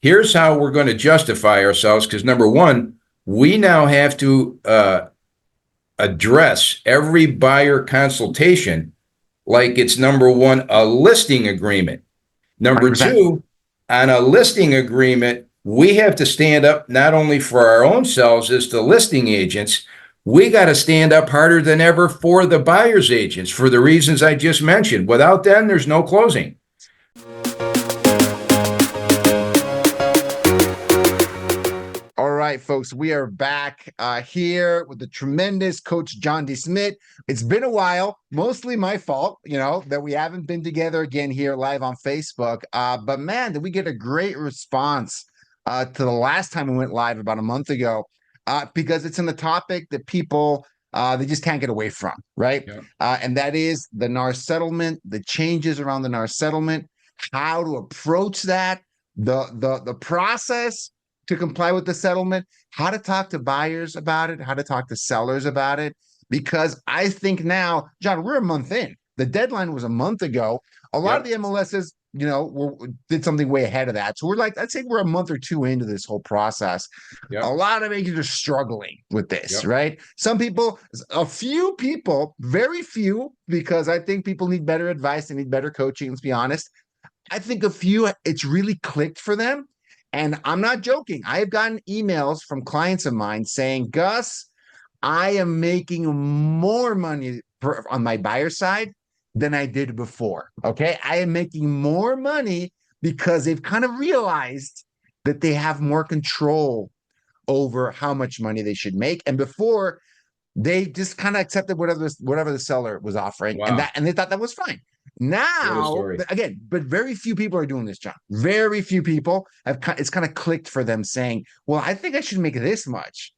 here's how we're going to justify ourselves. Because number one, we now have to address every buyer consultation like it's number one, a listing agreement. Number 100%. two, on a listing agreement, we have to stand up not only for our own selves as the listing agents, we got to stand up harder than ever for the buyer's agents for the reasons I just mentioned. Without them, there's no closing. All right, folks, we are back here with the tremendous Coach John DeSmedt. It's been a while, mostly my fault, that we haven't been together again here live on Facebook. But man, did we get a great response to the last time we went live about a month ago, because it's in the topic that people they just can't get away from, right? Yeah. And that is the NAR settlement, the changes around the NAR settlement, how to approach that, the process to comply with the settlement, how to talk to buyers about it, how to talk to sellers about it. Because I think now, John, we're a month in. The deadline was a month ago. A lot of the MLSs, did something way ahead of that. So we're like, I'd say we're a month or two into this whole process. Yep. A lot of agents are struggling with this, Yep. right? Some people, a few people, very few, because I think people need better advice, they need better coaching, let's be honest. I think a few, it's really clicked for them. And I'm not joking. I have gotten emails from clients of mine saying, Gus, I am making more money on my buyer side than I did before. Okay. I am making more money because they've kind of realized that they have more control over how much money they should make. And before, they just kind of accepted whatever the seller was offering. Wow. And they thought that was fine. Now, again, but very few people are doing this, John. Very few people it's kind of clicked for them saying, well, I think I should make this much.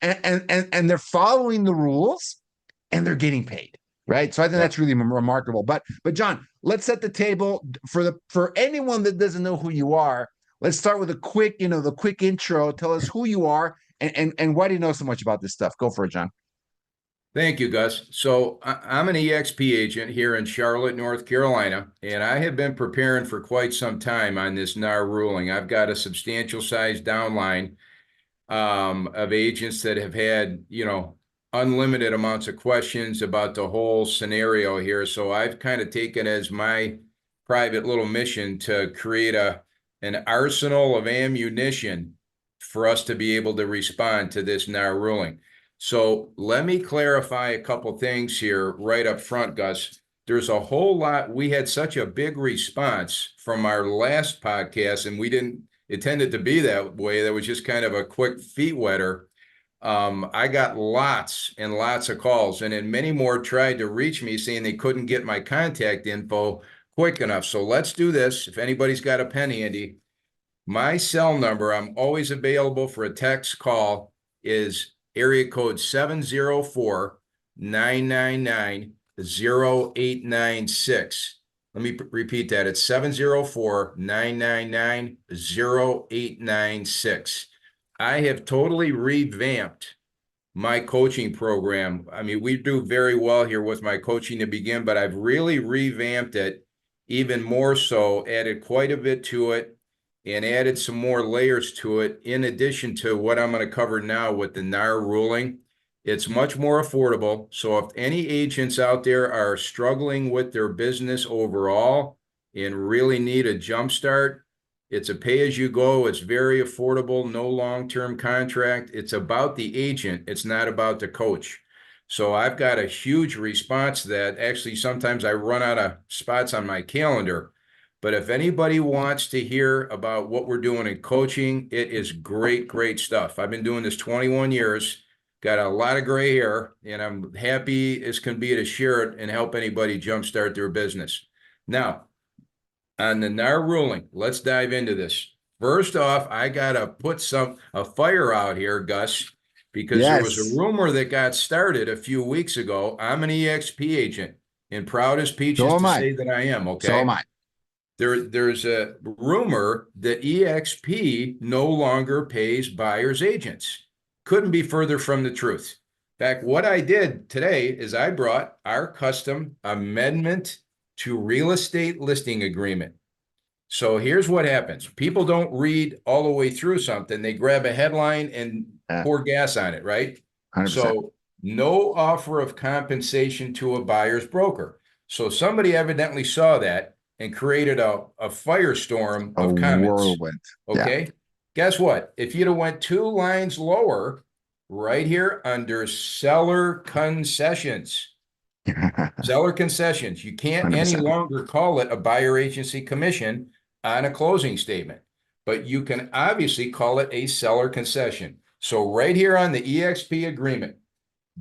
And they're following the rules and they're getting paid. Right. So I think that's really remarkable. But John, let's set the table for anyone that doesn't know who you are. Let's start with a quick, the quick intro. Tell us who you are and why do you know so much about this stuff? Go for it, John. Thank you, Gus. So I'm an EXP agent here in Charlotte, North Carolina, and I have been preparing for quite some time on this NAR ruling. I've got a substantial size downline of agents that have had, unlimited amounts of questions about the whole scenario here. So I've kind of taken as my private little mission to create an arsenal of ammunition for us to be able to respond to this NAR ruling. So let me clarify a couple things here right up front, Gus. There's a whole lot. We had such a big response from our last podcast, and we didn't intend it to be that way. That was just kind of a quick feet wetter. I got lots and lots of calls, and then many more tried to reach me saying they couldn't get my contact info quick enough. So let's do this. If anybody's got a pen handy, my cell number, I'm always available for a text call, is area code 704-999-0896. Let me repeat that. It's 704-999-0896. I have totally revamped my coaching program. I mean, we do very well here with my coaching to begin, but I've really revamped it even more so, added quite a bit to it, and added some more layers to it in addition to what I'm going to cover now with the NAR ruling. It's much more affordable. So if any agents out there are struggling with their business overall and really need a jump start, it's a pay-as-you-go. It's very affordable, no long-term contract. It's about the agent. It's not about the coach. So I've got a huge response to that. Actually, sometimes I run out of spots on my calendar. But if anybody wants to hear about what we're doing in coaching, it is great, great stuff. I've been doing this 21 years, got a lot of gray hair, and I'm happy as can be to share it and help anybody jumpstart their business. Now, on the NAR ruling, let's dive into this. First off, I got to put a fire out here, Gus, because there was a rumor that got started a few weeks ago. I'm an EXP agent, and proud as peaches to say that I am, okay? So am I. There's a rumor that EXP no longer pays buyer's agents. Couldn't be further from the truth. In fact, what I did today is I brought our custom amendment to real estate listing agreement. So here's what happens. People don't read all the way through something. They grab a headline and Yeah, pour gas on it, right? 100%. So no offer of compensation to a buyer's broker. So somebody evidently saw that and created a firestorm A of comments. whirlwind. Yeah. Okay. Guess what? If you'd have went 2 lines lower, right here under seller concessions, seller concessions. You can't any 100%. longer call it a buyer agency commission on a closing statement, but you can obviously call it a seller concession. So right here on the EXP agreement,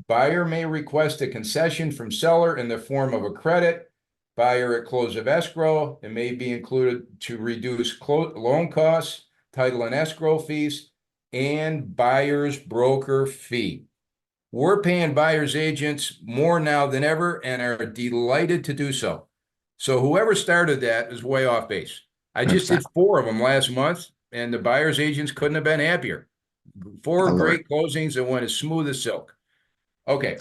buyer may request a concession from seller in the form of a credit. Buyer at close of escrow. It may be included to reduce loan costs, title and escrow fees, and buyer's broker fee. We're paying buyers agents more now than ever and are delighted to do so. So whoever started that is way off base. I just 100%. did 4 of them last month, and the buyers agents couldn't have been happier. I 4 love it. great closings that went as smooth as silk. Okay.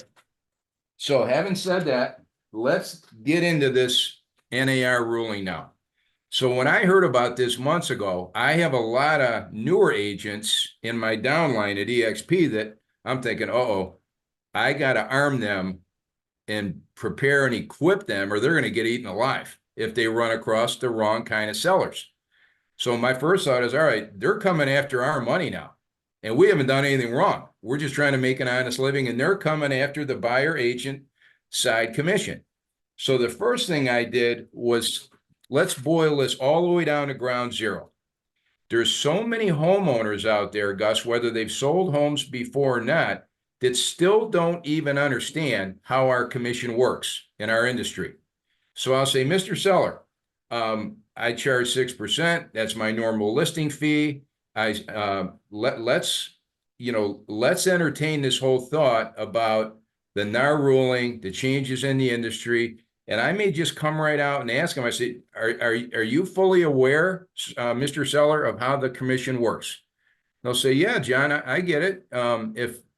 So having said that, let's get into this NAR ruling now. So when I heard about this months ago, I have a lot of newer agents in my downline at EXP that I'm thinking, uh-oh, I got to arm them and prepare and equip them, or they're going to get eaten alive if they run across the wrong kind of sellers. So my first thought is, all right, they're coming after our money now, and we haven't done anything wrong. We're just trying to make an honest living, and they're coming after the buyer agent side commission. So the first thing I did was let's boil this all the way down to ground zero. There's so many homeowners out there, Gus, whether they've sold homes before or not, that still don't even understand how our commission works in our industry. So I'll say, Mr. Seller, I charge 6%. That's my normal listing fee. Let's entertain this whole thought about the NAR ruling, the changes in the industry. And I may just come right out and ask them, I say, are you fully aware, Mr. Seller, of how the commission works? They'll say, yeah, John, I get it.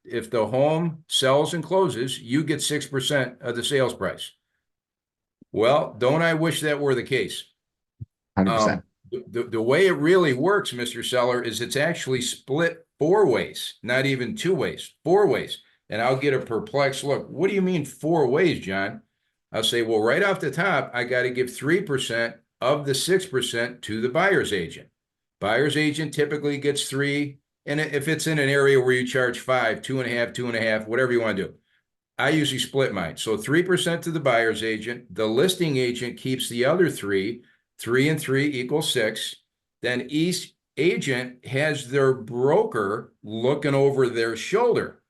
If the home sells and closes, you get 6% of the sales price. Well, don't I wish that were the case? 100%. The way it really works, Mr. Seller, is it's actually split 4 ways, not even 2 ways, 4 ways. And I'll get a perplexed look. What do you mean 4 ways, John? I'll say, well, right off the top, I got to give 3% of the 6% to the buyer's agent. Buyer's agent typically gets 3. And if it's in an area where you charge 5, 2.5, 2.5, whatever you want to do, I usually split mine. So 3% to the buyer's agent. The listing agent keeps the other 3. 3 and 3 equals 6. Then each agent has their broker looking over their shoulder.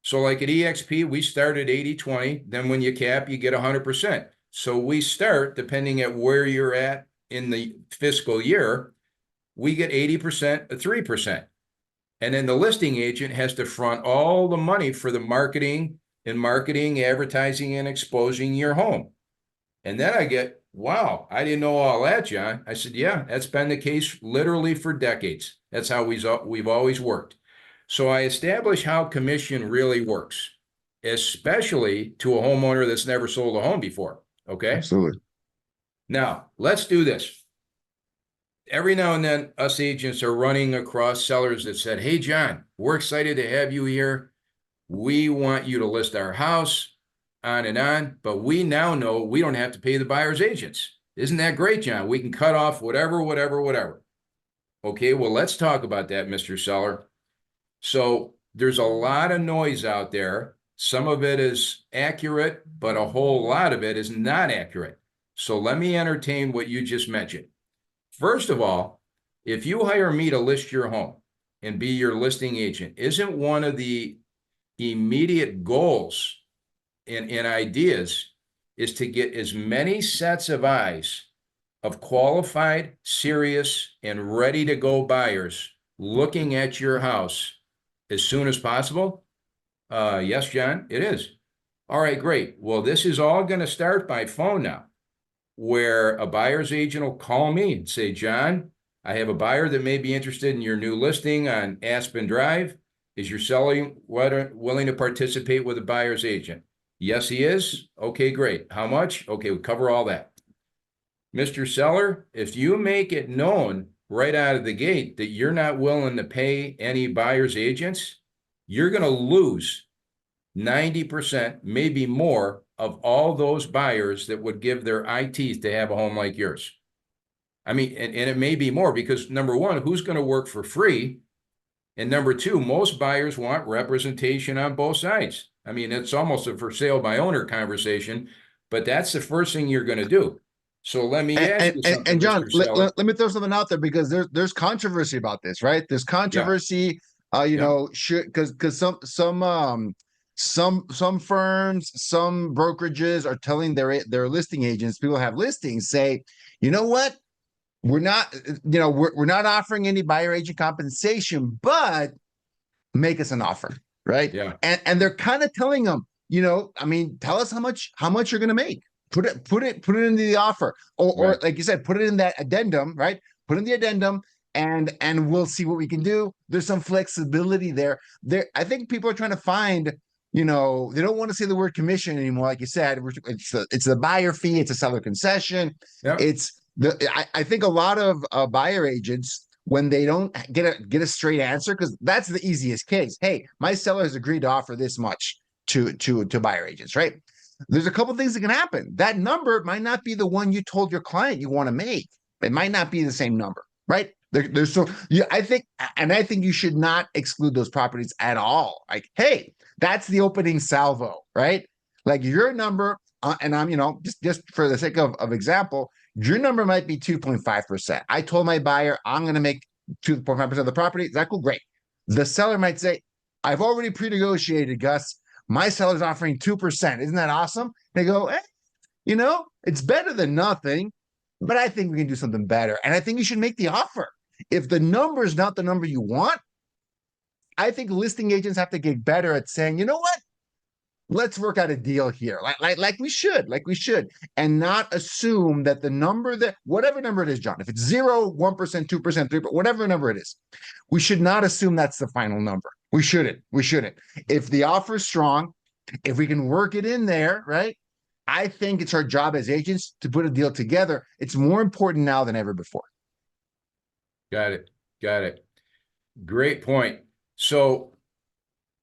So like at EXP, we start at 80-20. Then when you cap, you get 100%. So we start, depending at where you're at in the fiscal year, we get 80% of 3%. And then the listing agent has to front all the money for the marketing, advertising, and exposing your home. And then I get, wow, I didn't know all that, John. I said, yeah, that's been the case literally for decades. That's how we've always worked. So I established how commission really works, especially to a homeowner that's never sold a home before. Okay. Absolutely. Now let's do this. Every now and then, us agents are running across sellers that said, hey, John, we're excited to have you here. We want you to list our house, on and on, but we now know we don't have to pay the buyer's agents. Isn't that great, John? We can cut off whatever. Okay, well, let's talk about that, Mr. Seller. So there's a lot of noise out there. Some of it is accurate, but a whole lot of it is not accurate. So let me entertain what you just mentioned. First of all, if you hire me to list your home and be your listing agent, isn't one of the immediate goals and ideas is to get as many sets of eyes of qualified, serious, and ready to go buyers looking at your house as soon as possible? Yes, John, it is. All right, great. Well, this is all going to start by phone now, where a buyer's agent will call me and say, John, I have a buyer that may be interested in your new listing on Aspen Drive. Is your seller willing to participate with a buyer's agent? Yes, he is. Okay, great. How much? Okay, we cover all that. Mr. Seller, if you make it known right out of the gate that you're not willing to pay any buyer's agents, you're going to lose 90%, maybe more, of all those buyers that would give their ITs to have a home like yours. I mean, and it may be more because number one, who's going to work for free? And number two, most buyers want representation on both sides. I mean, it's almost a for sale by owner conversation, but that's the first thing you're going to do. So let me ask you something, And John, Mr. Seller. let me throw something out there because there's controversy about this, right? There's Yeah, controversy, yeah, should because some firms, some brokerages are telling their listing agents, people have listings, say, you know what? We're not, we're not offering any buyer agent compensation, but make us an offer, right? yeah, And they're kind of telling them, I mean, tell us how much you're going to make. Put it into the offer, or right. like you said, put it in that addendum, right? Put in the addendum, and we'll see what we can do. There's some flexibility there. I think people are trying to find, they don't want to say the word commission anymore. Like you said, it's the buyer fee, it's a seller concession. Yeah, I think a lot of buyer agents, when they don't get a straight answer, because that's the easiest case. Hey, my seller has agreed to offer this much to buyer agents, right? There's a couple things that can happen. That number might not be the one you told your client you want to make. It might not be the same number, right? There's so yeah, I think you should not exclude those properties at all. Like, hey, that's the opening salvo, right? Like your number, and I'm, just for the sake of example, your number might be 2.5%. I told my buyer I'm going to make 2.5% of the property. Is that cool? Great. The seller might say, I've already pre-negotiated, Gus. My seller's offering 2%. Isn't that awesome? They go, it's better than nothing, but I think we can do something better. And I think you should make the offer. If the number is not the number you want, I think listing agents have to get better at saying, you know what? Let's work out a deal here, like we should, and not assume that the number, that whatever number it is, John, if it's 0, 1%, 2%, 3%, whatever number it is, we should not assume that's the final number. We shouldn't. If the offer is strong, if we can work it in there, right? I think it's our job as agents to put a deal together. It's more important now than ever before. got it, got it. Great point. So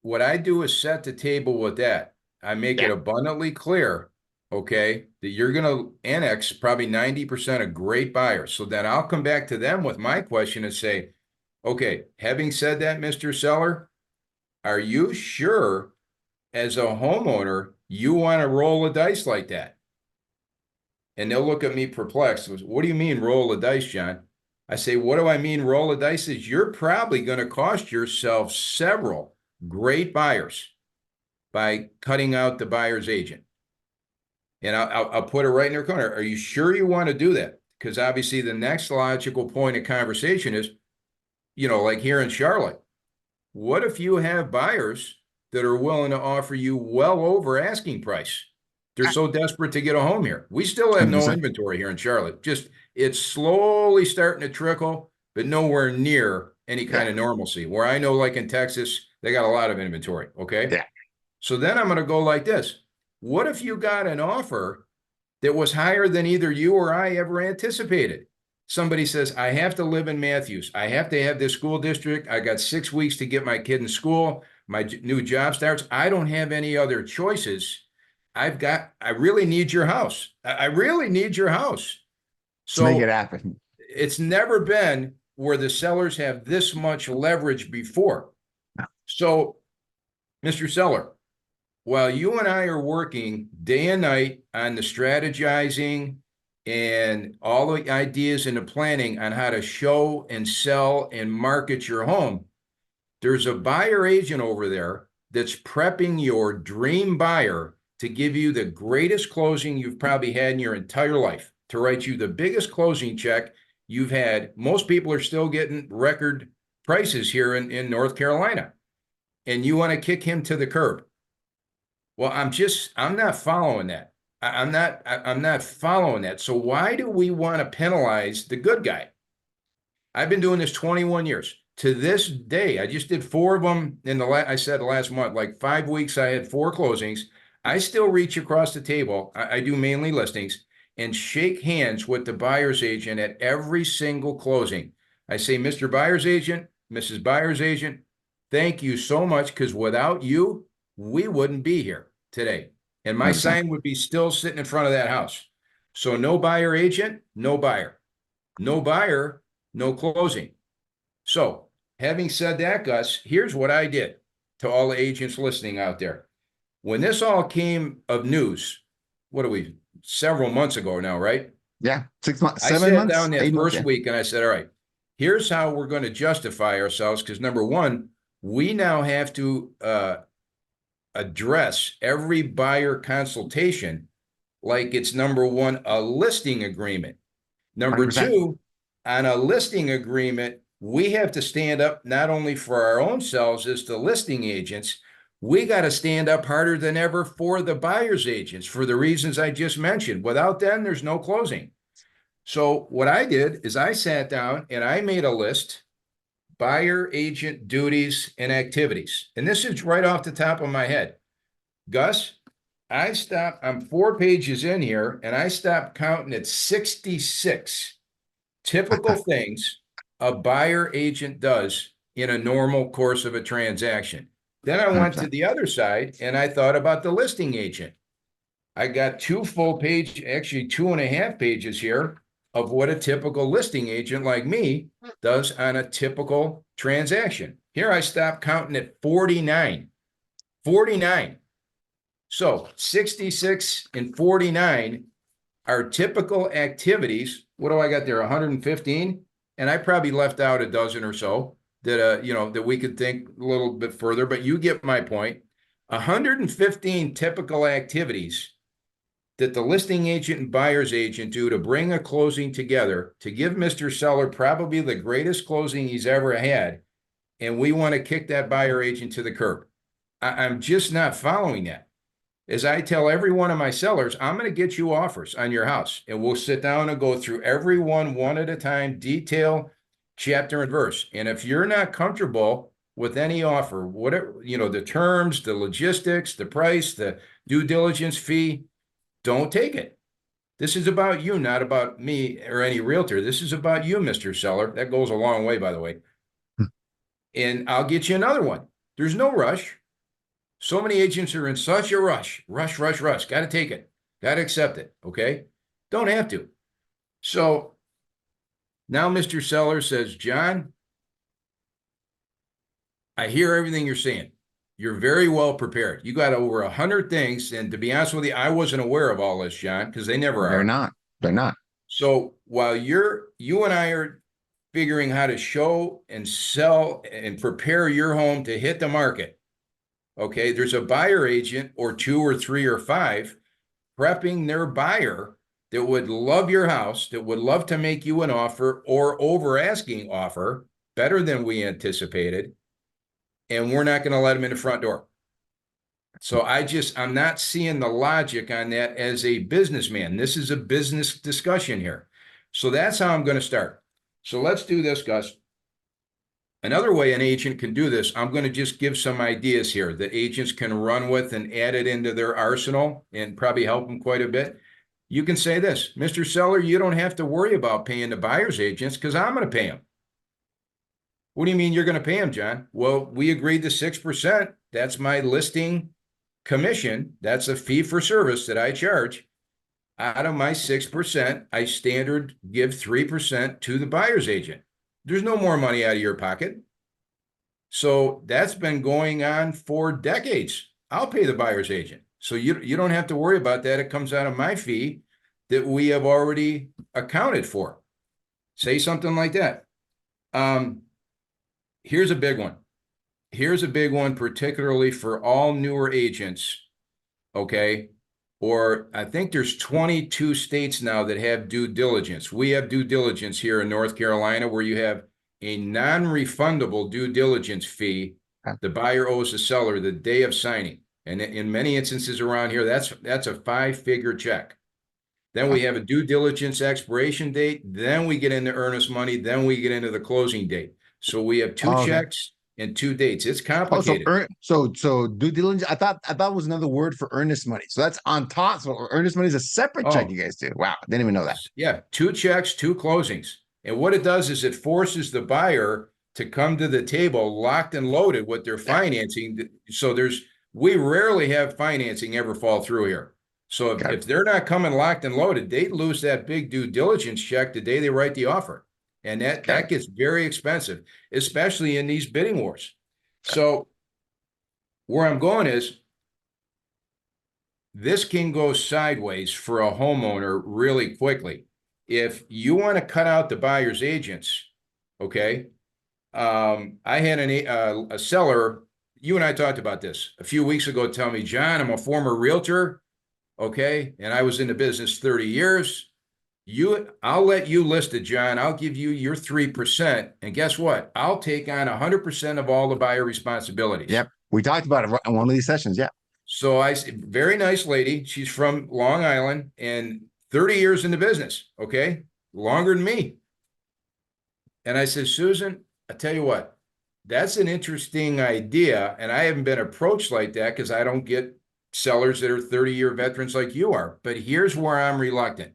what I do is set the table with that. I make it Yeah. abundantly clear, okay, that you're going to annex probably 90% of great buyers. So then I'll come back to them with my question and say, okay, having said that, Mr. Seller, are you sure as a homeowner you want to roll a dice like that? And they'll look at me perplexed. What do you mean roll a dice, John? I say, what do I mean roll a dice is you're probably going to cost yourself several great buyers by cutting out the buyer's agent. And I'll put it right in their corner. Are you sure you want to do that? Because obviously the next logical point of conversation is, like here in Charlotte, what if you have buyers that are willing to offer you well over asking price? They're so desperate to get a home here. We still have no 100%. inventory here in Charlotte. Just it's slowly starting to trickle, but nowhere near any kind Yeah. of normalcy. Where I know, like in Texas, they got a lot of inventory. Okay. Yeah. So then I'm going to go like this. What if you got an offer that was higher than either you or I ever anticipated? Somebody says, I have to live in Matthews. I have to have this school district. I got 6 weeks to get my kid in school. My new job starts. I don't have any other choices. I really need your house. I really need your house. Let's make it So happen. it's never been where the sellers have this much leverage before. So, Mr. Seller, while you and I are working day and night on the strategizing and all the ideas and the planning on how to show and sell and market your home, there's a buyer agent over there that's prepping your dream buyer to give you the greatest closing you've probably had in your entire life, to write you the biggest closing check you've had. Most people are still getting record prices here in North Carolina, and you want to kick him to the curb. Well, I'm not following that. I'm not following that. So why do we want to penalize the good guy? I've been doing this 21 years. To this day, I just did 4 of them I said last month, like 5 weeks, I had 4 closings. I still reach across the table. I do mainly listings. and shake hands with the buyer's agent at every single closing. I say, Mr. Buyer's Agent, Mrs. Buyer's Agent, thank you so much, because without you, we wouldn't be here today. And my 100%. sign would be still sitting in front of that house. So no buyer agent, no buyer. No buyer, no closing. So having said that, Gus, here's what I did to all the agents listening out there. When this all came of news, what are we, several months ago now, right? Yeah. 6 months, I 7 months, sat down that 8 months. first Yeah. week and I said, all right, here's how we're going to justify ourselves. Because number one, we now have to address every buyer consultation like it's number one, a listing agreement. Number 100%. two, on a listing agreement, we have to stand up not only for our own selves as the listing agents, we got to stand up harder than ever for the buyer's agents for the reasons I just mentioned. Without them, there's no closing. So what I did is I sat down and I made a list, buyer agent duties and activities. And this is right off the top of my head. Gus, I'm 4 pages in here and I stopped counting at 66 typical things a buyer agent does in a normal course of a transaction. Then I went to 100%. the other side and I thought about the listing agent. I got 2 full page, actually 2.5 pages here of what a typical listing agent like me does on a typical transaction. Here I stopped counting at 49. 49. So 66 and 49 are typical activities. What do I got there? 115? And I probably left out a dozen or so that that we could think a little bit further, but you get my point. 115 typical activities that the listing agent and buyer's agent do to bring a closing together to give Mr. Seller probably the greatest closing he's ever had. And we want to kick that buyer agent to the curb. I'm just not following that. As I tell every one of my sellers, I'm going to get you offers on your house and we'll sit down and go through every one at a time, detail, chapter and verse. And if you're not comfortable with any offer, whatever, the terms, the logistics, the price, the due diligence fee, don't take it. This is about you, not about me or any realtor. This is about you, Mr. Seller. That goes a long way, by the way. And I'll get you another one. There's no rush. So many agents are in such a rush. Rush. Got to take it. Got to accept it. Okay? Don't have to. So now Mr. Seller says, John, I hear everything you're saying. You're very well prepared. You got over 100 things. And to be honest with you, I wasn't aware of all this, John, because they never They're are. not. They're not. So while you and I are figuring how to show and sell and prepare your home to hit the market, okay, there's a buyer agent or 2 or 3 or 5 prepping their buyer that would love your house, that would love to make you an offer or over asking offer better than we anticipated. And we're not going to let them in the front door. So I'm not seeing the logic on that as a businessman. This is a business discussion here. So that's how I'm going to start. So let's do this, Gus. Another way an agent can do this, I'm going to just give some ideas here that agents can run with and add it into their arsenal and probably help them quite a bit. You can say this, Mr. Seller, you don't have to worry about paying the buyer's agents because I'm going to pay them. What do you mean you're going to pay them, John? Well, we agreed to 6%. That's my listing commission. That's a fee for service that I charge. Out of my 6%, I standard give 3% to the buyer's agent. There's no more money out of your pocket. So that's been going on for decades. I'll pay the buyer's agent. So you don't have to worry about that. It comes out of my fee that we have already accounted for. Say something like that. Here's a big one. Here's a big one, particularly for all newer agents. Okay. Or I think there's 22 states now that have due diligence. We have due diligence here in North Carolina where you have a non-refundable due diligence fee. The buyer owes the seller the day of signing. And in many instances around here, that's a 5-figure check. Then we have a due diligence expiration date. Then we get into earnest money. Then we get into the closing date. So we have 2 checks and 2 dates. It's Oh, so complicated. so due diligence. I thought it was another word for earnest money. So that's on top. So earnest money is a separate check Oh, you guys do. Wow, didn't even know that. yeah, 2 checks, 2 closings. And what it does is it forces the buyer to come to the table locked and loaded with their Yeah, financing. So we rarely have financing ever fall through here. So if, got it. if they're not coming locked and loaded, they lose that big due diligence check the day they write the offer. And that Got that it. gets very expensive, especially in these bidding wars. So where I'm going is this can go sideways for a homeowner really quickly. If you want to cut out the buyer's agents, okay. I had a seller. You and I talked about this a few weeks ago. Tell me, John, I'm a former realtor, okay, and I was in the business 30 years. I'll let you list it, John. I'll give you your 3%, and guess what? I'll take on 100% of all the buyer responsibilities. Yep, we talked about it in one of these sessions. Yeah, So very nice lady. She's from Long Island and 30 years in the business. Okay. Longer than me. And I said, Susan, I tell you what, that's an interesting idea. And I haven't been approached like that because I don't get sellers that are 30-year veterans like you are. But here's where I'm reluctant.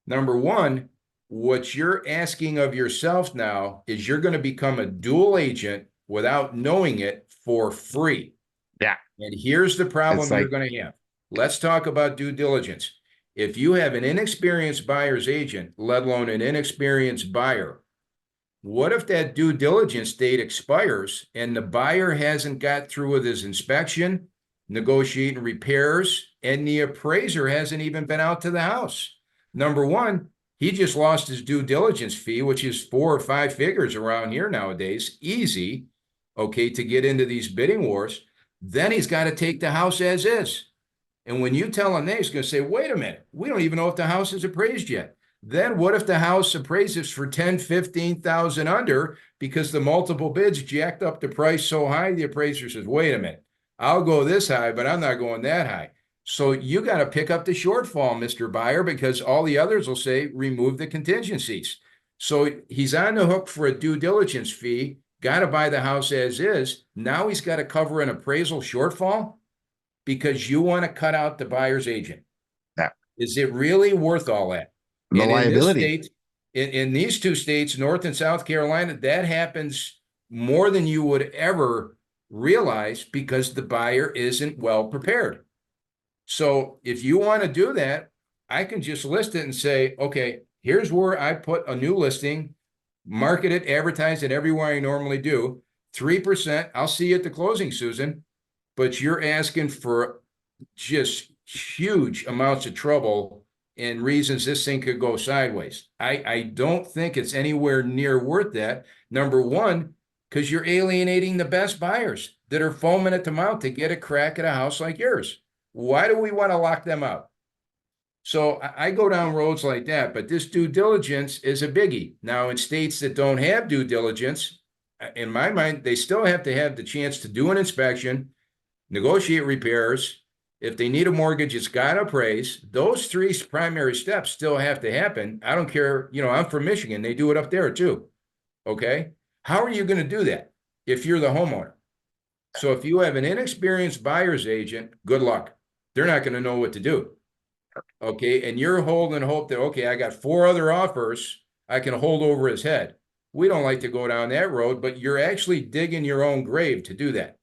Number one, what you're asking of yourself now is you're going to become a dual agent without knowing it for free. yeah. And here's the It's problem you're like going to have. Let's talk about due diligence. If you have an inexperienced buyer's agent, let alone an inexperienced buyer, what if that due diligence date expires and the buyer hasn't got through with his inspection, negotiating repairs, and the appraiser hasn't even been out to the house? Number one, he just lost his due diligence fee, which is 4 or 5 figures around here nowadays, easy, okay, to get into these bidding wars. Then he's got to take the house as is. And when you tell him that, he's going to say, wait a minute, we don't even know if the house is appraised yet. Then what if the house appraises for 10, 15,000 under because the multiple bids jacked up the price so high, the appraiser says, wait a minute, I'll go this high, but I'm not going that high. So you got to pick up the shortfall, Mr. Buyer, because all the others will say, remove the contingencies. So he's on the hook for a due diligence fee, got to buy the house as is. Now he's got to cover an appraisal shortfall because you want to cut out the buyer's agent. yeah. Is it really worth all that? The And in this liability. state, in these two states, North and South Carolina, that happens more than you would ever realize because the buyer isn't well prepared. So if you want to do that, I can just list it and say, okay, here's where I put a new listing, market it, advertise it everywhere I normally do. 3%. I'll see you at the closing, Susan. But you're asking for just huge amounts of trouble and reasons this thing could go sideways. I don't think it's anywhere near worth that. Number one, because you're alienating the best buyers that are foaming at the mouth to get a crack at a house like yours. Why do we want to lock them out? So I go down roads like that, but this due diligence is a biggie. Now, in states that don't have due diligence, in my mind, they still have to have the chance to do an inspection, negotiate repairs. If they need a mortgage, it's got to appraise. Those three primary steps still have to happen. I don't care. I'm from Michigan. They do it up there too. Okay. How are you going to do that if you're the homeowner? So if you have an inexperienced buyer's agent, good luck. They're not going to know what to do. Okay. And you're holding hope that, okay, I got 4 other offers I can hold over his head. We don't like to go down that road, but you're actually digging your own grave to do that.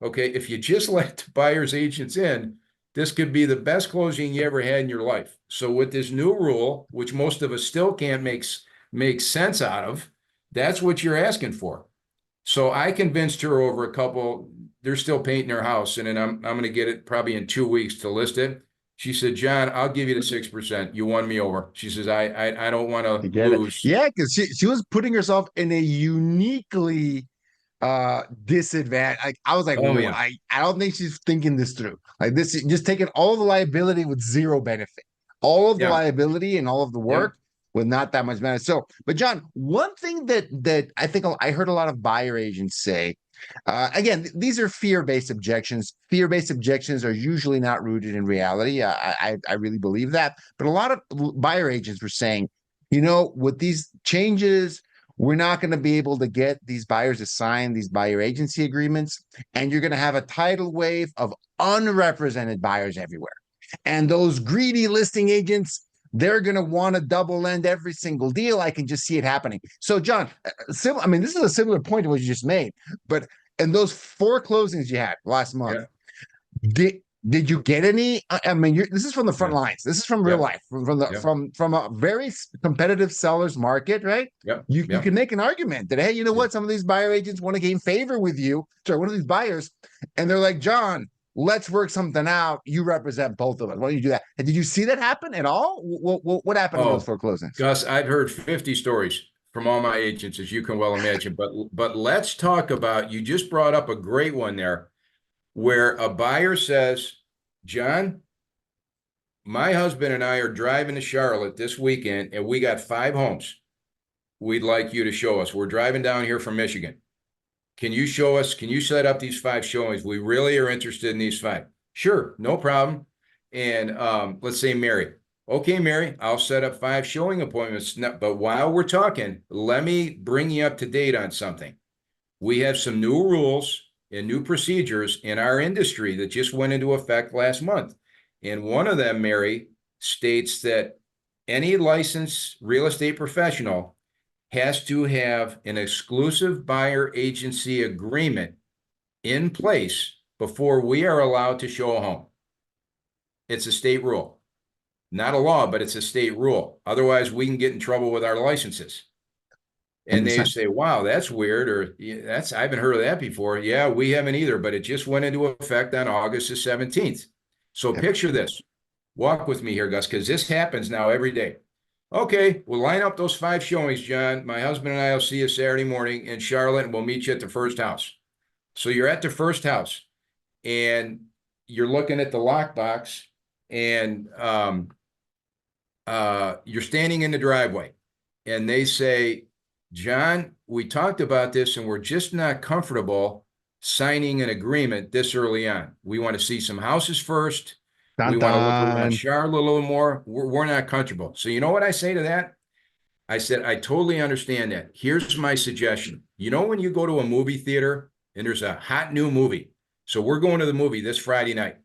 Okay, if you just let the buyer's agents in, this could be the best closing you ever had in your life. So with this new rule, which most of us still can't make sense out of, that's what you're asking for. So I convinced her over a couple. They're still painting their house, and then I'm going to get it probably in 2 weeks to list it. She said, John, I'll give you the 6%. You won me over. She says, I don't want You to get it. lose. Yeah, because she was putting herself in a uniquely disadvantage. Like I was like, Oh yeah, I don't think she's thinking this through. Like this, just taking all the liability with zero benefit, all of the yeah, liability and all of the yeah. work with not that much benefit. So, but John, one thing that I think I heard a lot of buyer agents say. Again, these are fear-based objections. Fear-based objections are usually not rooted in reality. I really believe that. But a lot of buyer agents were saying, with these changes, we're not going to be able to get these buyers to sign these buyer agency agreements. And you're going to have a tidal wave of unrepresented buyers everywhere. And those greedy listing agents, they're going to want to double end every single deal. I can just see it happening. So, John, I mean, this is a similar point to what you just made, but in those 4 closings you had last month, Yeah. did you get any? I mean, this is from the front Yeah. lines. This is from real Yeah. life, from the Yeah. from a very competitive seller's market, right? Yeah. You Yeah. can make an argument that, hey, you know what? Some of these buyer agents want to gain favor with you. Sorry, one of these buyers, and they're like, John, let's work something out. You represent both of us. Why don't you do that? And did you see that happen at all? What happened in those Oh, 4 closings? Gus, I've heard 50 stories from all my agents, as you can well imagine. But let's talk about, you just brought up a great one there, where a buyer says, John, my husband and I are driving to Charlotte this weekend, and we got 5 homes we'd like you to show us. We're driving down here from Michigan. Can you show us? Can you set up these 5 showings? We really are interested in these 5. Sure, no problem. And let's say Mary. Okay, Mary, I'll set up 5 showing appointments. But while we're talking, let me bring you up to date on something. We have some new rules and new procedures in our industry that just went into effect last month. And one of them, Mary, states that any licensed real estate professional has to have an exclusive buyer agency agreement in place before we are allowed to show a home. It's a state rule, not a law, but it's a state rule. Otherwise, we can get in trouble with our licenses. And they 100%. say, wow, that's weird, or I haven't heard of that before. Yeah, we haven't either, but it just went into effect on August the 17th. So Yep. picture this. Walk with me here, Gus, because this happens now every day. Okay, we'll line up those 5 showings, John. My husband and I will see you Saturday morning in Charlotte, and we'll meet you at the first house. So you're at the first house, and you're looking at the lockbox, and you're standing in the driveway, and they say, John, we talked about this, and we're just not comfortable signing an agreement this early on. We want to see some houses first. We Dun, want to look around dun. Charlotte a little more. We're not comfortable. So you know what I say to that? I said, I totally understand that. Here's my suggestion. You know, when you go to a movie theater and there's a hot new movie, so we're going to the movie this Friday night.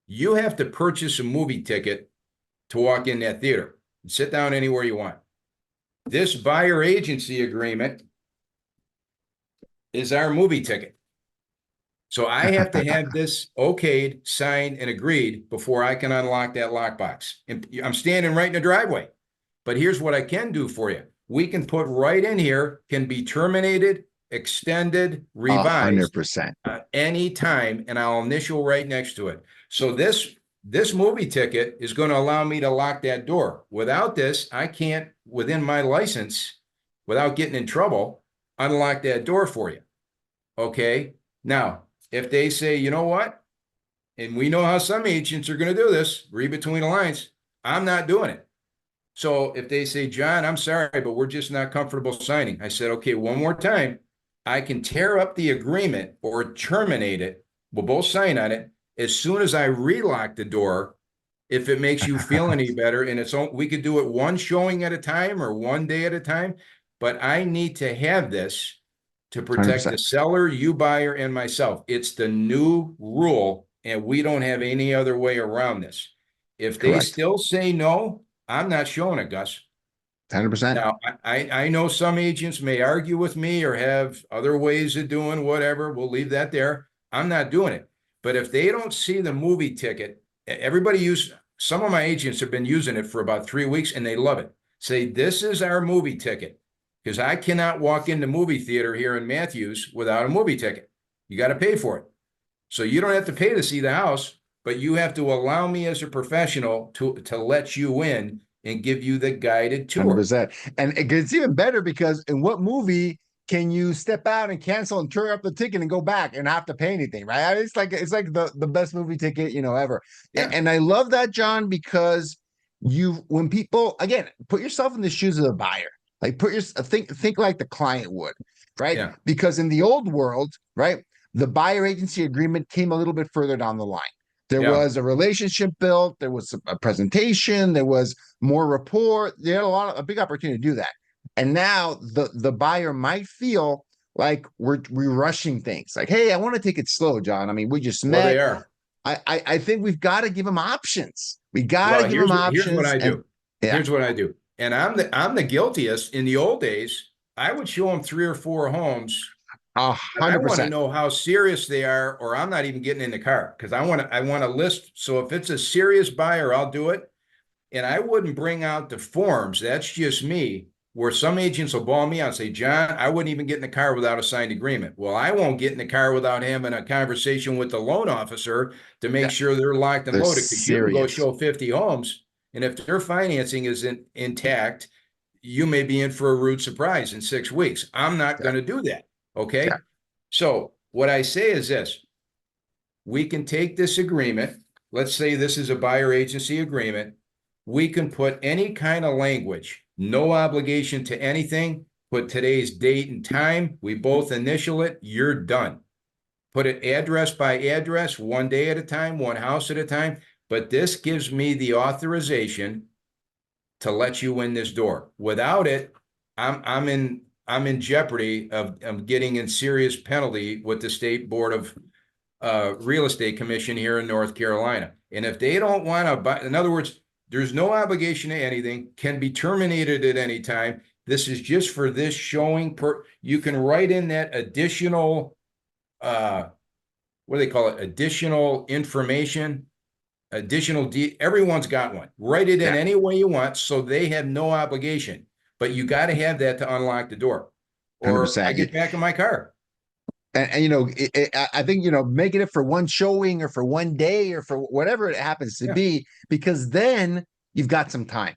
You have to purchase a movie ticket to walk in that theater and sit down anywhere you want. This buyer agency agreement is our movie ticket. So I have to have this okayed, signed, and agreed before I can unlock that lockbox. And I'm standing right in the driveway. But here's what I can do for you. We can put right in here, can be terminated, extended, revised 100%. any time, and I'll initial right next to it. So this movie ticket is going to allow me to lock that door. Without this, I can't, within my license, without getting in trouble, unlock that door for you. Okay? Now, if they say, you know what? And we know how some agents are going to do this, read between the lines, I'm not doing it. So if they say, John, I'm sorry, but we're just not comfortable signing. I said, okay, one more time. I can tear up the agreement or terminate it. We'll both sign on it as soon as I relock the door. If it makes you feel any better, and we could do it one showing at a time or one day at a time, but I need to have this to protect 100%. the seller, you buyer, and myself. It's the new rule, and we don't have any other way around this. If they Correct. still say no, I'm not showing it, Gus. 100%. Now, I know some agents may argue with me or have other ways of doing whatever. We'll leave that there. I'm not doing it. But if they don't see the movie ticket, some of my agents have been using it for about 3 weeks and they love it. Say, this is our movie ticket. Because I cannot walk in the movie theater here in Matthews without a movie ticket. You got to pay for it. So you don't have to pay to see the house, but you have to allow me as a professional to let you in and give you the guided tour. 100%. And it gets even better because in what movie can you step out and cancel and turn up the ticket and go back and not have to pay anything, right? It's like the best movie ticket, ever. Yeah. And I love that, John, because when people, again, put yourself in the shoes of the buyer. Like think like the client would, right? Yeah. Because in the old world, right, the buyer agency agreement came a little bit further down the line. There was a relationship built, there was a presentation, there was more rapport. They had a big opportunity to do that. And now the buyer might feel like we're rushing things. Like, hey, I want to take it slow, John. I mean, we just Well, they met. are. I think we've got to give them options. We got to Well, give them here's what options. I And do. yeah, Here's what I do. And I'm the guiltiest. In the old days, I would show them 3 or 4 homes, a but I hundred want to percent. know how serious they are, or I'm not even getting in the car because I want to list. So if it's a serious buyer, I'll do it. And I wouldn't bring out the forms. That's just me. Where some agents will ball me out and say, John, I wouldn't even get in the car without a signed agreement. Well, I won't get in the car without having a conversation with the loan officer to make Yeah, sure they're locked and they're loaded. Because you can go serious. show 50 homes, and if their financing is intact, you may be in for a rude surprise in 6 weeks. I'm not Yeah, going to do that. yeah, Okay. So what I say is this: we can take this agreement. Let's say this is a buyer agency agreement. We can put any kind of language, no obligation to anything, put today's date and time. We both initial it. You're done. Put it address by address, one day at a time, one house at a time. But this gives me the authorization to let you in this door. Without it, I'm in jeopardy of getting in serious penalty with the State Board of Real Estate Commission here in North Carolina. And if they don't want to buy, in other words, there's no obligation to anything, can be terminated at any time. This is just for this showing. You can write in that additional, what do they call it? Additional information, everyone's got one. Write it in yeah. any way you want, so they have no obligation. But you got to have that to unlock the door, Hundred or I percent. get back in my car. And I think making it for one showing or for one day or for whatever it happens to Yeah, be, because then you've got some time,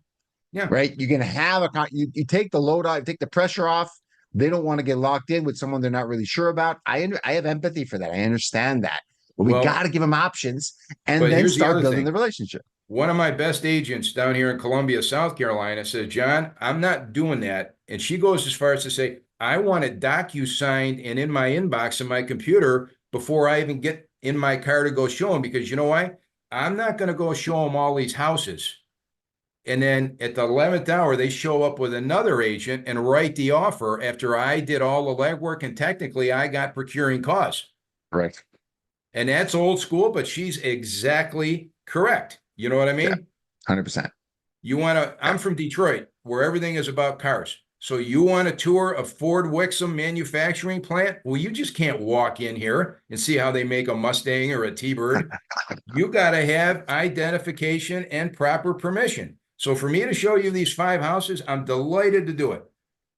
yeah. right? You're gonna have you take the load off, you take the pressure off. They don't want to get locked in with someone they're not really sure about. I have empathy for that. I understand that, but we got Well, to give them options and but then here's the start other building the thing. relationship. One of my best agents down here in Columbia, South Carolina, says, John, I'm not doing that. And she goes as far as to say, I want it docu-signed and in my inbox in my computer before I even get in my car to go show them. Because you know why? I'm not going to go show them all these houses. And then at the 11th hour, they show up with another agent and write the offer after I did all the legwork. And technically, I got procuring costs. Correct. And that's old school, but she's exactly correct. You know what I Yeah. mean? 100%. You want to, Yeah. I'm from Detroit, where everything is about cars. So you want a tour of Ford Wixom manufacturing plant? Well, you just can't walk in here and see how they make a Mustang or a T-Bird. You got to have identification and proper permission. So for me to show you these 5 houses, I'm delighted to do it.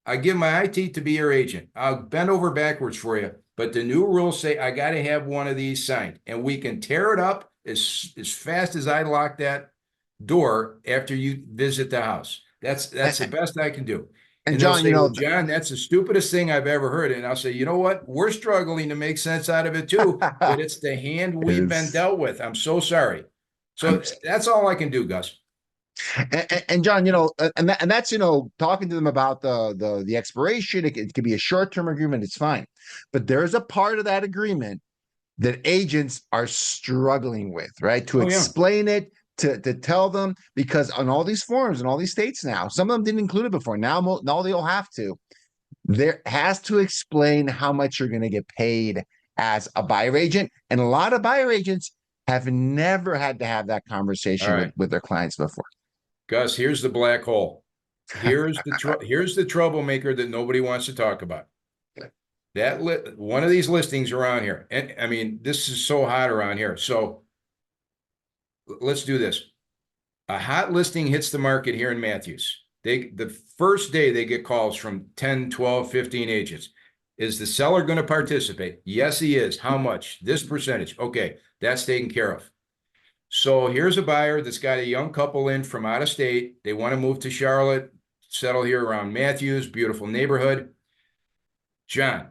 I give my IT to be your agent. I'll bend over backwards for you. But the new rules say I got to have one of these signed, and we can tear it up as fast as I lock that door after you visit the house. That's the And, best I can do. and And they'll John, say, "Well, John, that's the stupidest thing I've ever heard." And I'll say, "You know what? We're struggling to make sense out of it too, but it's the hand we've been is dealt with. I'm so sorry." So 100%. that's all I can do, Gus. And John, and that's talking to them about the expiration. It could be a short term agreement. It's fine, but there's a part of that agreement that agents are struggling with, right? To Oh yeah. explain it, to tell them, because on all these forms in all these states now, some of them didn't include it before. Now they'll have to. There has to explain how much you're going to get paid as a buyer agent, and a lot of buyer agents have never had to have that All conversation right. with their clients before. Gus, here's the black hole. Here's the troublemaker that nobody wants to talk about. One of these listings around here, and I mean, this is so hot around here. So let's do this. A hot listing hits the market here in Matthews. The first day they get calls from 10, 12, 15 agents. Is the seller going to participate? Yes, he is. How much? This percentage. Okay, that's taken care of. So here's a buyer that's got a young couple in from out of state. They want to move to Charlotte, settle here around Matthews, beautiful neighborhood. John,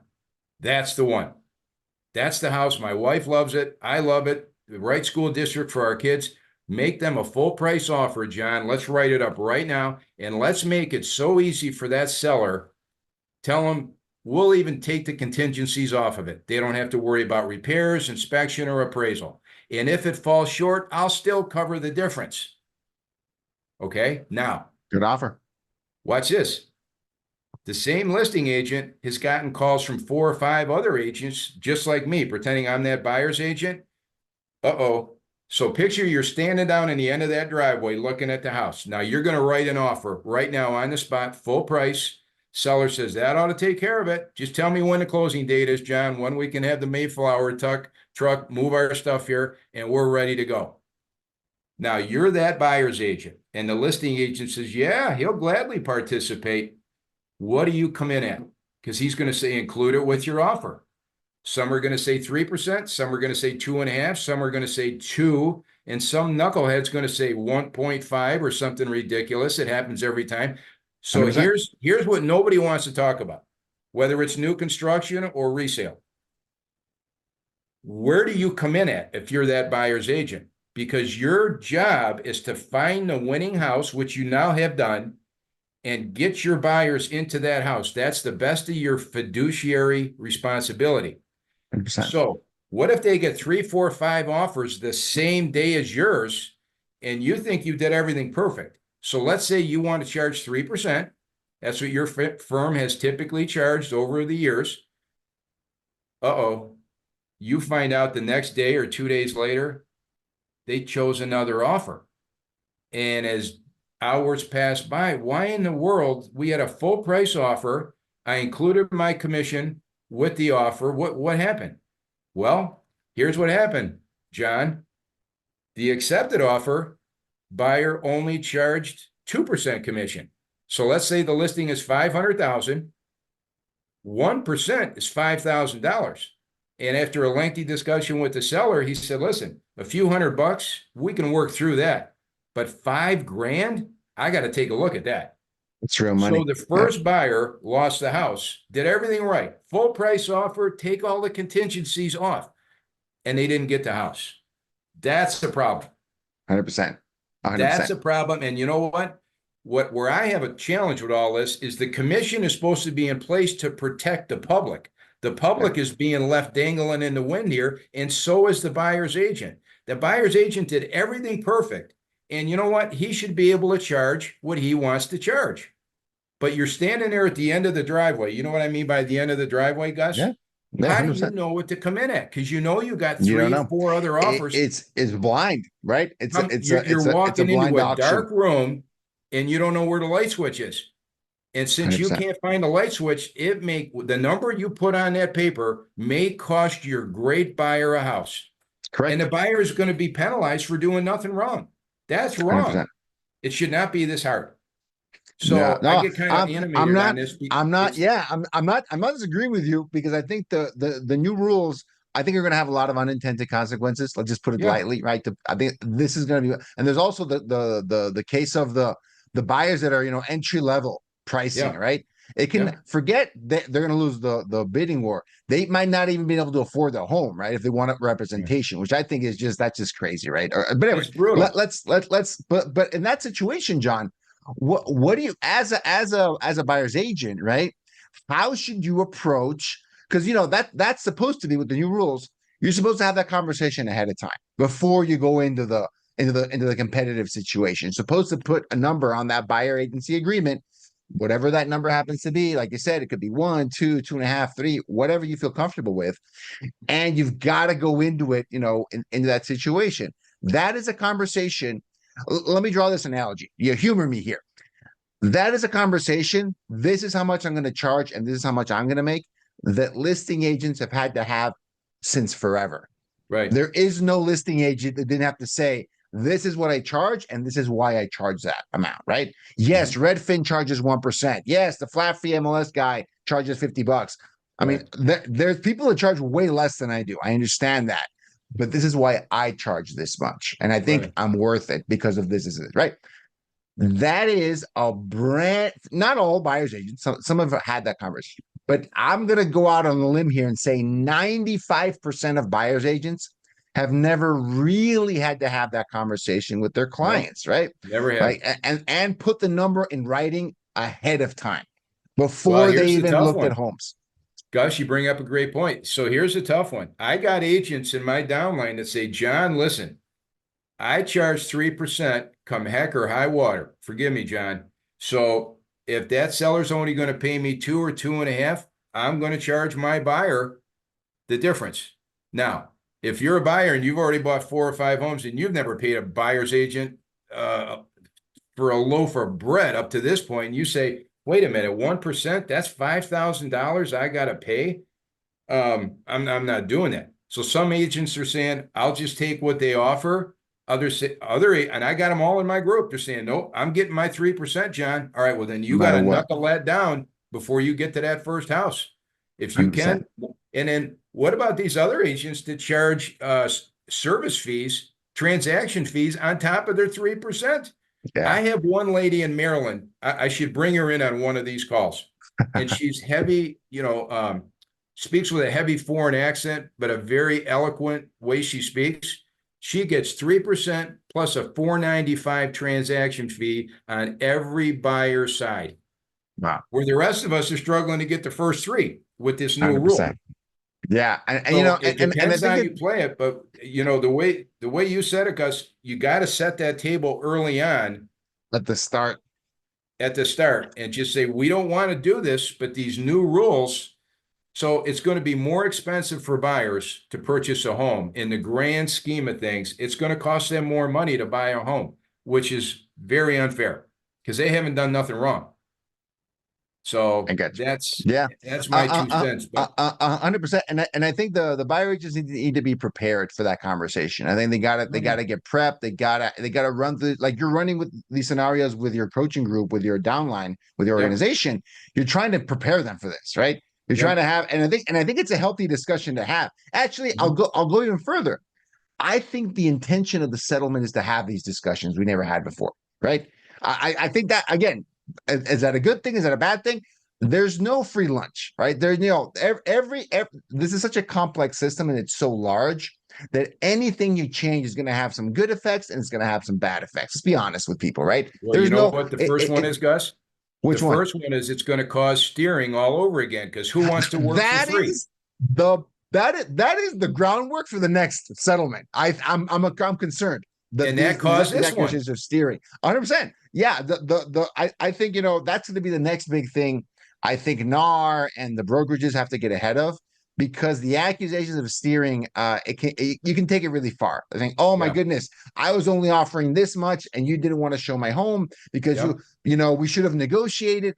that's the one. That's the house. My wife loves it. I love it. The right school district for our kids. Make them a full price offer, John. Let's write it up right now. And let's make it so easy for that seller. Tell them we'll even take the contingencies off of it. They don't have to worry about repairs, inspection, or appraisal. And if it falls short, I'll still cover the difference. Okay. Now, Good offer. watch this. The same listing agent has gotten calls from 4 or 5 other agents, just like me, pretending I'm that buyer's agent. Uh-oh. So picture you're standing down in the end of that driveway looking at the house. Now you're going to write an offer right now on the spot, full price. Seller says, that ought to take care of it. Just tell me when the closing date is, John, when we can have the Mayflower truck, move our stuff here, and we're ready to go. Now you're that buyer's agent, and the listing agent says, yeah, he'll gladly participate. What do you come in at? Because he's going to say, include it with your offer. Some are going to say 3%, some are going to say 2.5%, some are going to say 2%, and some knucklehead's going to say 1.5 or something ridiculous. It happens every time. So 100%. here's what nobody wants to talk about, whether it's new construction or resale. Where do you come in at if you're that buyer's agent? Because your job is to find the winning house, which you now have done, and get your buyers into that house. That's the best of your fiduciary responsibility. 100%. So what if they get 3, 4, 5 offers the same day as yours, and you think you did everything perfect? So let's say you want to charge 3%. That's what your firm has typically charged over the years. Uh-oh. You find out the next day or 2 days later, they chose another offer. And as hours pass by, why in the world? We had a full price offer. I included my commission with the offer. What happened? Well, here's what happened, John. The accepted offer, buyer only charged 2% commission. So let's say the listing is $500,000. 1% is $5,000. And after a lengthy discussion with the seller, he said, listen, a few $100, we can work through that. But $5,000, I got to take a look at that. It's real So money. the first buyer lost the house, did everything right. Full price offer, take all the contingencies off. And they didn't get the house. That's the problem. 100%. 100%. That's a problem. And you know what? Where I have a challenge with all this is the commission is supposed to be in place to protect the public. The public is being left dangling in the wind here, and so is the buyer's agent. The buyer's agent did everything perfect. And you know what? He should be able to charge what he wants to charge. But you're standing there at the end of the driveway. You know what I mean by the end of the driveway, Gus? Yeah. Yeah, How 100%. do you know what to come in at? Because you know you got You don't 3 or know. 4 other offers. It's blind, right? You're walking into blind a auction. dark room and you don't know where the light switch is. And since you 100%. can't find the light switch, the number you put on that paper may cost your great buyer a house. Correct. And the buyer is going to be penalized for doing nothing wrong. That's wrong. 100%. It should not be this hard. So Yeah, no, I get kind of animated on this. I'm not disagreeing with you because I think the new rules, I think, are going to have a lot of unintended consequences. Let's just put it lightly, right? I think this is going to be, and there's also the case of the buyers that are, entry level pricing, right? It can forget that they're going to lose the bidding war. They might not even be able to afford the home, right? If they want representation, which I think is that's just crazy, right? But anyway, but in that situation, John, what do you, as a buyer's agent, right? How should you approach? Because that's supposed to be with the new rules. You're supposed to have that conversation ahead of time before you go into the competitive situation. You're supposed to put a number on that buyer agency agreement, whatever that number happens to be. Like you said, it could be 1, 2, 2.5, 3, whatever you feel comfortable with, and you've got to go into it, into that situation. That is a conversation. Let me draw this analogy. You humor me here. That is a conversation. This is how much I'm going to charge, and this is how much I'm going to make, that listing agents have had to have since forever. Right. There is no listing agent that didn't have to say, this is what I charge, and this is why I charge that amount, right? Yes, Redfin charges 1%. Yes, the flat fee MLS guy charges $50. I mean, there's people that charge way less than I do. I understand that. But this is why I charge this much. And I think I'm worth it because of this, right? That is a brand, not all buyer's agents, some have had that conversation. But I'm going to go out on a limb here and say 95% of buyer's agents have never really had to have that conversation with their clients, right? Never have. Right? And put the number in writing ahead of time before they even looked at homes. Gus, you bring up a great point. So here's a tough one. I got agents in my downline that say, John, listen, I charge 3% come heck or high water. Forgive me, John. So if that seller's only going to pay me 2 or 2.5, I'm going to charge my buyer the difference. Now, if you're a buyer and you've already bought 4 or 5 homes and you've never paid a buyer's agent for a loaf of bread up to this point, and you say, wait a minute, 1%, that's $5,000 I got to pay. I'm not doing that. So some agents are saying, I'll just take what they offer. Others say, and I got them all in my group. They're saying, nope, I'm getting my 3%, John. All right, well, then No you got matter to what. knuckle that down before you get to that first house. If you 100%. can. And then what about these other agents that charge service fees, transaction fees on top of their 3%? Yeah. I have one lady in Maryland. I should bring her in on one of these calls. And she's heavy, speaks with a heavy foreign accent, but a very eloquent way she speaks. She gets 3% plus a $4.95 transaction fee on every buyer's side, Wow. where the rest of us are struggling to get the first 3 with this new rule. 100%. Yeah. And So it and I depends think how you play it, but the way you said it, Gus, you got to set that table early on at the start. at the start and just say, we don't want to do this, but these new rules. So it's going to be more expensive for buyers to purchase a home. In the grand scheme of things, it's going to cost them more money to buy a home, which is very unfair because they haven't done nothing wrong. I So got you. that's Yeah. my 2 cents. But 100%. And I think the buyer agents need to be prepared for that conversation. I think they gotta get prepped. They gotta run through, like you're running with these scenarios with your coaching group, with your downline, with your yep, organization. You're trying to prepare them for this, right? You're trying yep. to have, and I think it's a healthy discussion to have. Actually, Mhm. I'll go even further. I think the intention of the settlement is to have these discussions we never had before, right? I think that, again, is that a good thing? Is that a bad thing? There's no free lunch, right? There's every this is such a complex system and it's so large that anything you change is going to have some good effects and it's going to have some bad effects. Let's be honest with people, right? Well, you There's know no what the first one is, Gus? The which one? first one is it's going to cause steering all over again because who wants to work for That free? is the that is the groundwork for the next settlement. I'm concerned that And that these caused this one. accusations are steering 100%. Yeah, I think that's going to be the next big thing. I think NAR and the brokerages have to get ahead of, because the accusations of steering, you can take it really far. I think, oh my Yeah. goodness, I was only offering this much and you didn't want to show my home because Yep. we should have negotiated.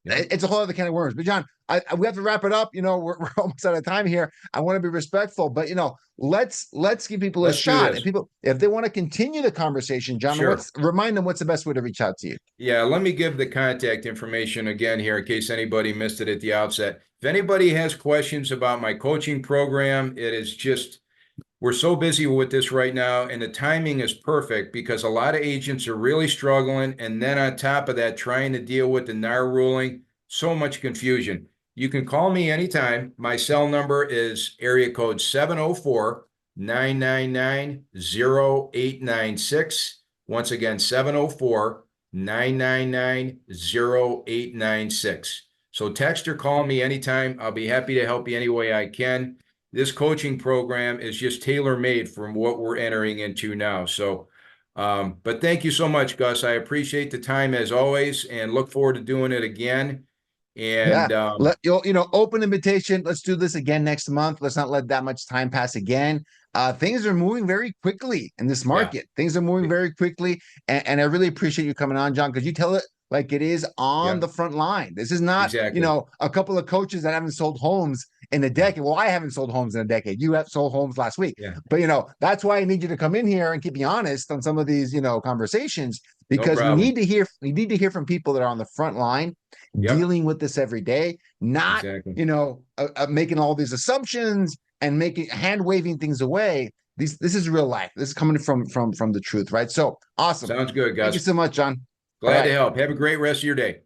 Yep. It's a whole other can of worms. But John, we have to wrap it up. We're almost out of time here. I want to be respectful, but let's give people a Let's do shot. And this. people, if they want to continue the conversation, John, Sure. remind them what's the best way to reach out to you. Yeah, let me give the contact information again here in case anybody missed it at the outset. If anybody has questions about my coaching program, it is just, we're so busy with this right now, and the timing is perfect because a lot of agents are really struggling. And then on top of that, trying to deal with the NAR ruling, so much confusion. You can call me anytime. My cell number is area code 704-999-0896. Once again, 704-999-0896. So text or call me anytime. I'll be happy to help you any way I can. This coaching program is just tailor-made from what we're entering into now. So, but thank you so much, Gus. I appreciate the time as always and look forward to doing it again. Yeah. And Open invitation. Let's do this again next month. Let's not let that much time pass again. Things are moving very quickly in this yeah, market. Things are moving very quickly. And I really appreciate you coming on, John, because you tell it like it is on yeah, the front line. This is not, exactly. a couple of coaches that haven't sold homes in a decade. Well, I haven't sold homes in a decade. You have sold homes last week. Yeah, But, that's why I need you to come in here and keep me honest on some of these, conversations, no because problem. we need to hear from people that are on the front line Yep, dealing with this every day, not exactly. making all these assumptions and making hand waving things away. This is real life. This is coming from the truth, right? So awesome. Sounds good, Thank you Gus. so much, John. All Glad to right. help. Have a great rest of your day.